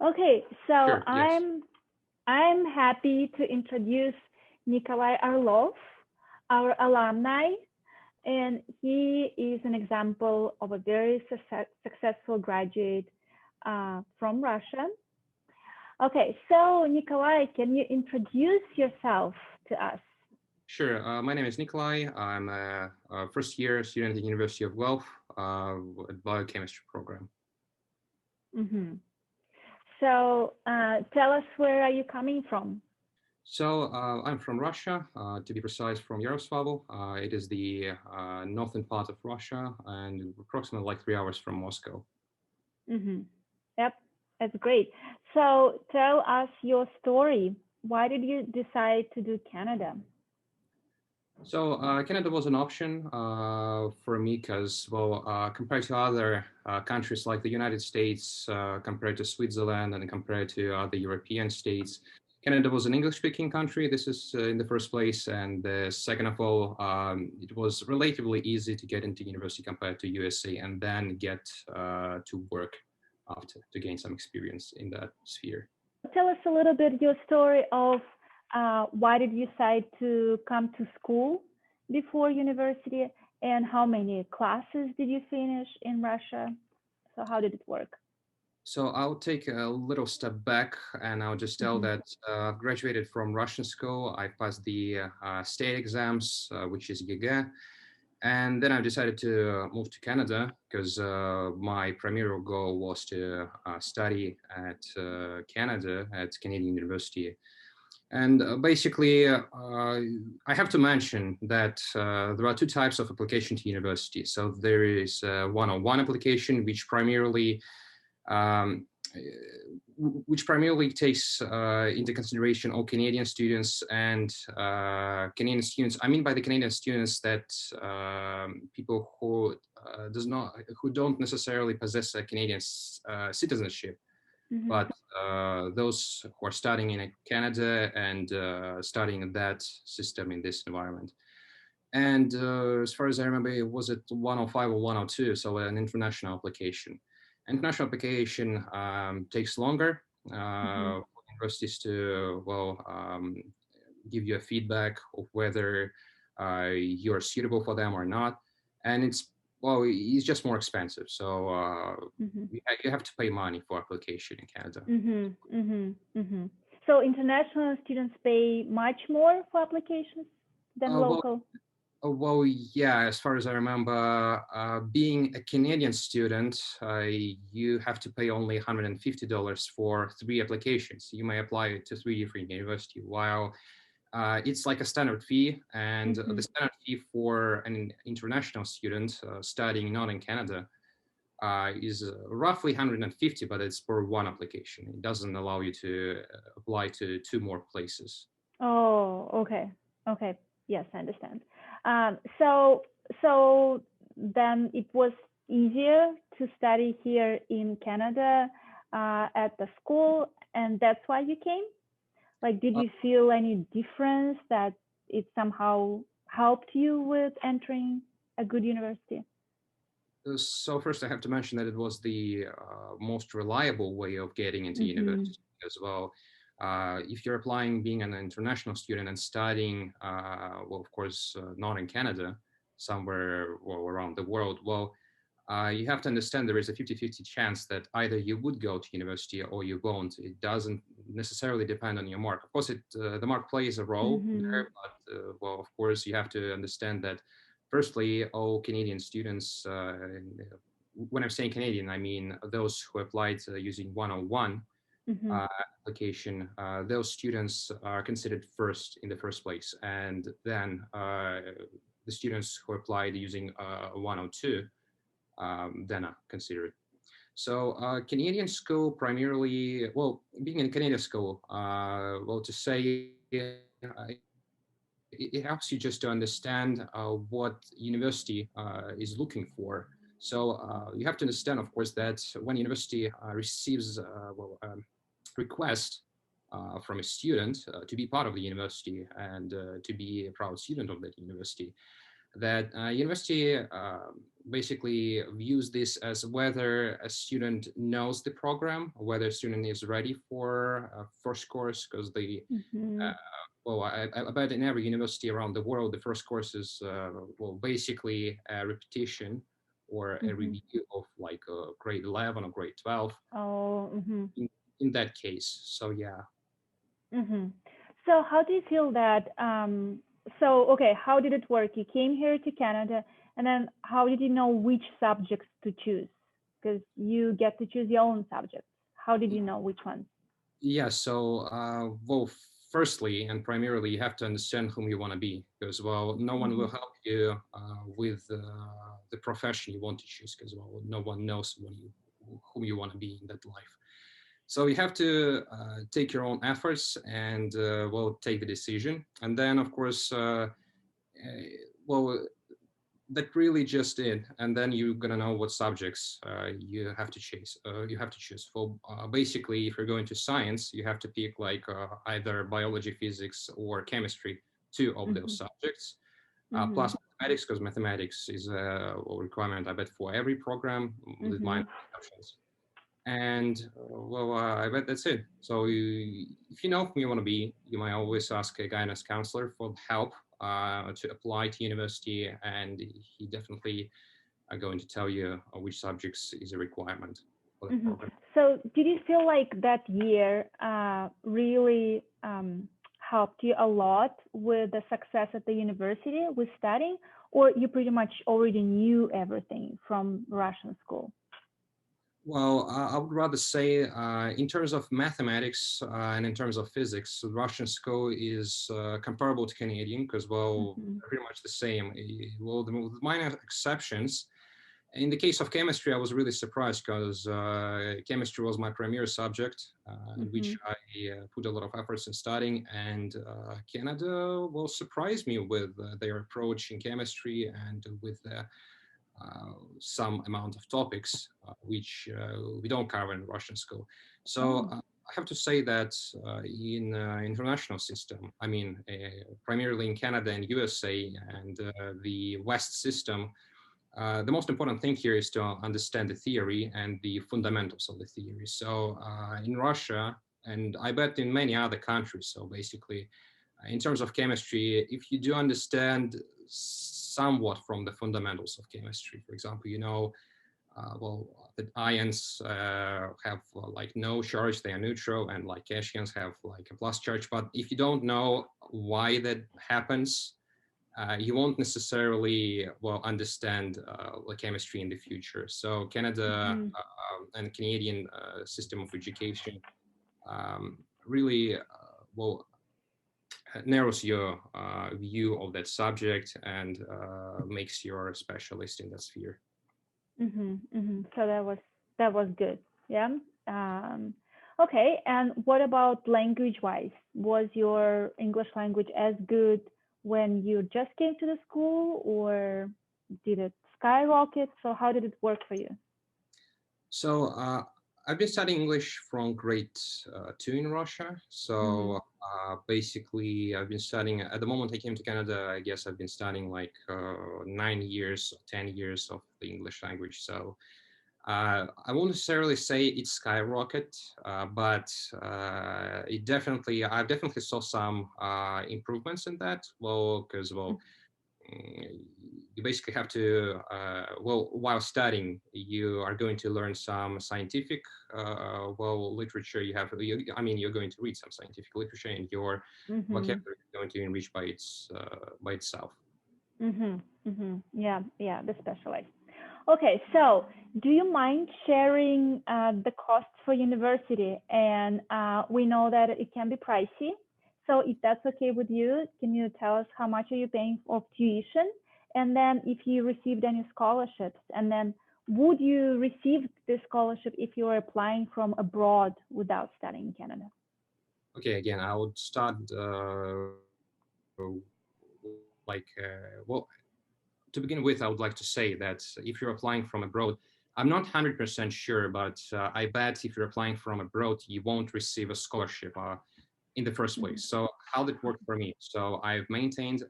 Okay, so Sure, yes. I'm happy to introduce Nikolai Orlov, our alumni, and he is an example of a very successful graduate from Russia. Okay, so Nikolai, can you introduce yourself to us? Sure. My name is Nikolai. I'm a first year student at the University of Guelph at biochemistry program. Mm-hmm. So tell us, where are you coming from? So I'm from Russia, to be precise, from Yaroslavl. It is the northern part of Russia and approximately like 3 hours from Moscow. Mm-hmm. Yep, that's great. So tell us your story. Why did you decide to do Canada? So Canada was an option for me because, well, compared to other countries like the United States, compared to Switzerland, and compared to other European states, Canada was an English-speaking country. This is in the first place, and second of all, it was relatively easy to get into university compared to USA, and then get to work after to gain some experience in that sphere. Tell us a little bit your story of why did you decide to come to school before university, and how many classes did you finish in Russia? So how did it work? So I'll take a little step back and I'll just tell Mm-hmm. that I've graduated from Russian school. I passed the state exams, which is YEGA. And then I decided to move to Canada because my primary goal was to study at Canada, at Canadian University. And basically, I have to mention that there are two types of application to university. So there is one-on-one application, um, which primarily takes into consideration all Canadian students and Canadian students. I mean by the Canadian students that people who don't necessarily possess a Canadian citizenship, Mm-hmm. but those who are studying in Canada and studying in that system in this environment. And as far as I remember, it was at 105 or 102, so an international application. International application takes longer Mm-hmm. for universities to, well, give you a feedback of whether you're suitable for them or not. And it's just more expensive. So Mm-hmm. you have to pay money for application in Canada. Mm-hmm. Mm-hmm. Mm-hmm. So international students pay much more for applications than Well, local. well, yeah, as far as I remember, being a Canadian student, you have to pay only $150 for 3 applications. You may apply to 3 different universities, while it's like a standard fee. And Mm-hmm. the standard fee for an international student studying not in Canada is roughly 150, but it's for one application. It doesn't allow you to apply to two more places. Oh, okay. Okay. Yes, I understand. So so then it was easier to study here in Canada at the school, and that's why you came? Like, did you feel any difference that it somehow helped you with entering a good university? So first, I have to mention that it was the most reliable way of getting into Mm-hmm. university as well. If you're applying being an international student and studying, well, of course, not in Canada, somewhere well, around the world, well, you have to understand there is a 50-50 chance that either you would go to university or you won't. It doesn't necessarily depend on your mark. Of course, the mark plays a role Mm-hmm. there, but well, of course, you have to understand that firstly, all Canadian students, when I'm saying Canadian, I mean those who applied using 101 Mm-hmm. uh, application, those students are considered first in the first place. And then the students who applied using 102 then are considered. So Canadian school primarily, well, being in Canadian school, well, to say it helps you just to understand what university is looking for. So you have to understand, of course, that when university receives request from a student to be part of the university and to be a proud student of that university, that university basically views this as whether a student knows the program, whether a student is ready for first course, because the Mm-hmm. well, I bet in every university around the world, the first course is well, basically a repetition or a Mm-hmm. review of like grade 11 or grade 12 Oh, mm-hmm. in, in that case. So yeah. Mm-hmm. So how do you feel that, so, okay, how did it work? You came here to Canada, and then how did you know which subjects to choose? Because you get to choose your own subjects. How did you know which ones? Yeah, so well, firstly and primarily, you have to understand whom you want to be, because well, no one Mm-hmm. will help you with the profession you want to choose, because well, no one knows whom you want to be in that life. So you have to take your own efforts and well, take the decision, and then of course, well, that really just it, and then you're gonna know what subjects you have to chase you have to choose for. Basically, if you're going to science, you have to pick like either biology, physics, or chemistry, two of Mm-hmm. those subjects, Mm-hmm. plus mathematics, because mathematics is a requirement, I bet, for every program with Mm-hmm. minor exceptions. And well, I bet that's it. So if you know who you want to be, you might always ask a guidance counselor for help to apply to university, and he definitely are going to tell you which subjects is a requirement for the Mm-hmm. program. So did you feel like that year really helped you a lot with the success at the university with studying, or you pretty much already knew everything from Russian school? Well, I would rather say, in terms of mathematics and in terms of physics, Russian school is comparable to Canadian, because well, Mm-hmm. pretty much the same. Well, with minor exceptions. In the case of chemistry, I was really surprised because chemistry was my premier subject, in Mm-hmm. which I put a lot of efforts in studying. And Canada will surprise me with their approach in chemistry and with some amount of topics which we don't cover in Russian school. So Oh. I have to say that in international system, I mean, primarily in Canada and USA and the West system, the most important thing here is to understand the theory and the fundamentals of the theory. So in Russia, and I bet in many other countries, so basically, in terms of chemistry, if you do understand somewhat from the fundamentals of chemistry, for example, you know, well, the ions have like no charge, they are neutral, and like cations have like a plus charge. But if you don't know why that happens, you won't necessarily well understand the chemistry in the future. So Canada Mm-hmm. and Canadian system of education really well narrows your view of that subject and makes you a specialist in that sphere. Mm-hmm. Mm-hmm. So that was good. Yeah. Um, okay. And what about language wise? Was your English language as good when you just came to the school, or did it skyrocket? So how did it work for you? So I've been studying English from grade two in Russia. Mm-hmm. So basically, I've been studying. At the moment I came to Canada, I guess I've been studying like 9 years, 10 years of the English language. So I won't necessarily say it skyrocket, but I've definitely saw some improvements in that. Well, because well, you basically have to well, while studying you are going to learn some scientific well, literature. I mean, you're going to read some scientific literature, and your Mm-hmm. vocabulary is going to enrich by itself. Mm-hmm. Mm-hmm. Yeah, yeah, the specialized. Okay, so do you mind sharing the costs for university? And we know that it can be pricey. So if that's okay with you, can you tell us how much are you paying for tuition? And then if you received any scholarships, and then would you receive the scholarship if you are applying from abroad without studying in Canada? Okay, again, I would start like well, to begin with, I would like to say that if you're applying from abroad, I'm not 100% sure, but I bet if you're applying from abroad, you won't receive a scholarship in the first Mm-hmm. place. So how did it work for me? So I've maintained,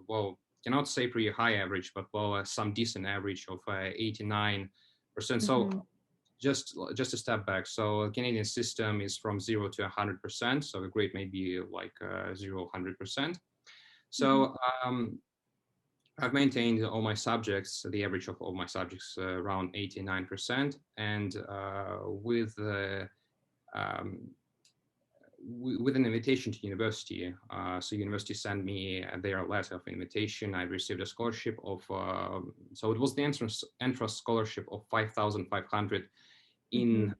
well, cannot say pretty high average, but well, some decent average of 89%. So just a step back. So Canadian system is from 0 to 100%. So the grade may be like 0, 100%. So I've maintained all my subjects, the average of all my subjects around 89%. And um, with an invitation to university, so university sent me their letter of invitation. I received a scholarship of, so it was the entrance scholarship of 5,500 in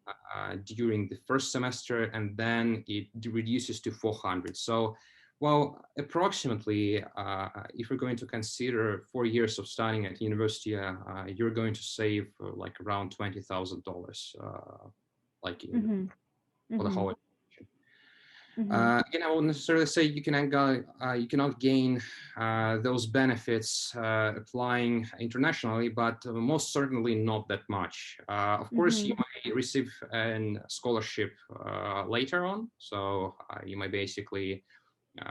during the first semester, and then it reduces to 400. So, well, approximately, if you're going to consider 4 years of studying at university, you're going to save like around $20,000, like for the whole. Again, I won't necessarily say you cannot gain those benefits applying internationally, but most certainly not that much. Of course, you may receive a scholarship later on, so you might basically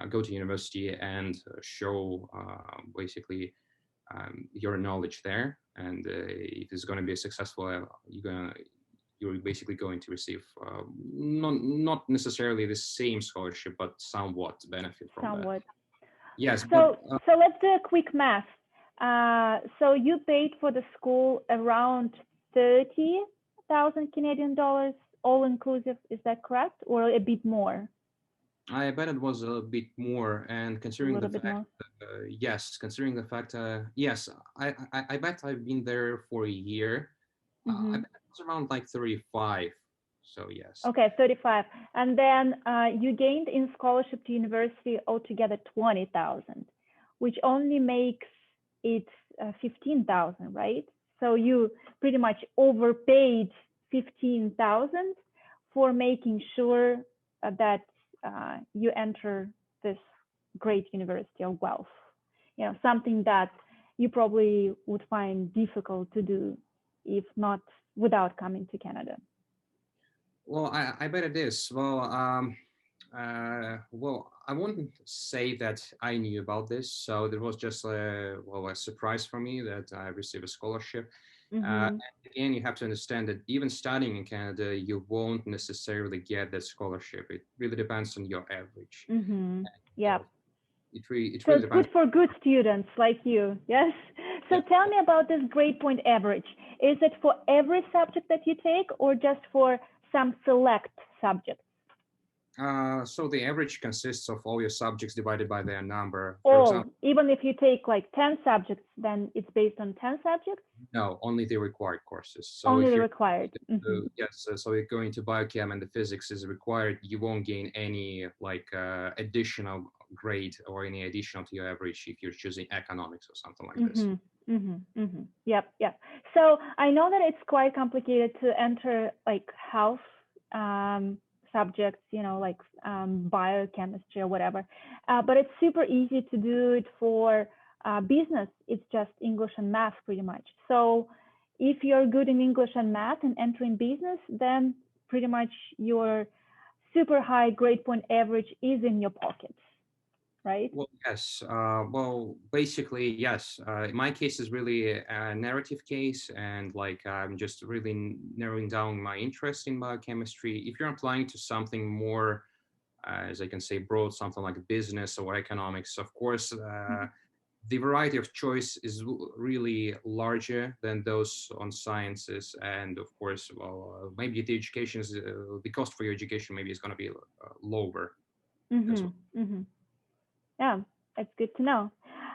go to university and show basically your knowledge there, and if it's going to be successful, you're basically going to receive not necessarily the same scholarship, but somewhat benefit from that. Yes. So let's do a quick math. So you paid for the school around 30,000 Canadian dollars, all inclusive. Is that correct, or a bit more? I bet it was a bit more, and considering the fact, yes, considering the fact, yes, I bet I've been there for a year. I bet it was around like 35. So yes. Okay, 35, and then you gained in scholarship to university altogether 20,000, which only makes it 15,000, right? So you pretty much overpaid 15,000 for making sure that you enter this great university of Guelph. You know, something that you probably would find difficult to do if not without coming to Canada. Well, I bet it is. Well, well, I wouldn't say that I knew about this. So there was just a surprise for me that I received a scholarship. And again, you have to understand that even studying in Canada, you won't necessarily get that scholarship. It really depends on your average. Yeah. It really so it's depends. Good for good students like you, yes? So tell me about this grade point average. Is it for every subject that you take, or just for some select subjects? So the average consists of all your subjects divided by their number. For example, even if you take like 10 subjects, then it's based on 10 subjects? No, only the required courses. So only the required. Yes, so if going to biochem and the physics is required, you won't gain any like additional grade or any additional to your average if you're choosing economics or something like this. Yep. So I know that it's quite complicated to enter like health subjects, you know, like biochemistry or whatever, but it's super easy to do it for business. It's just English and math pretty much. So if you're good in English and math and entering business, then pretty much your super high grade point average is in your pocket. Right? Well, yes. Well, basically, yes. In my case, is really a narrative case, and like I'm just really narrowing down my interest in biochemistry. If you're applying to something more, as I can say, broad, something like business or economics, of course, the variety of choice is really larger than those on sciences, and of course, well, maybe the education is the cost for your education maybe is going to be lower. Yeah, it's good to know.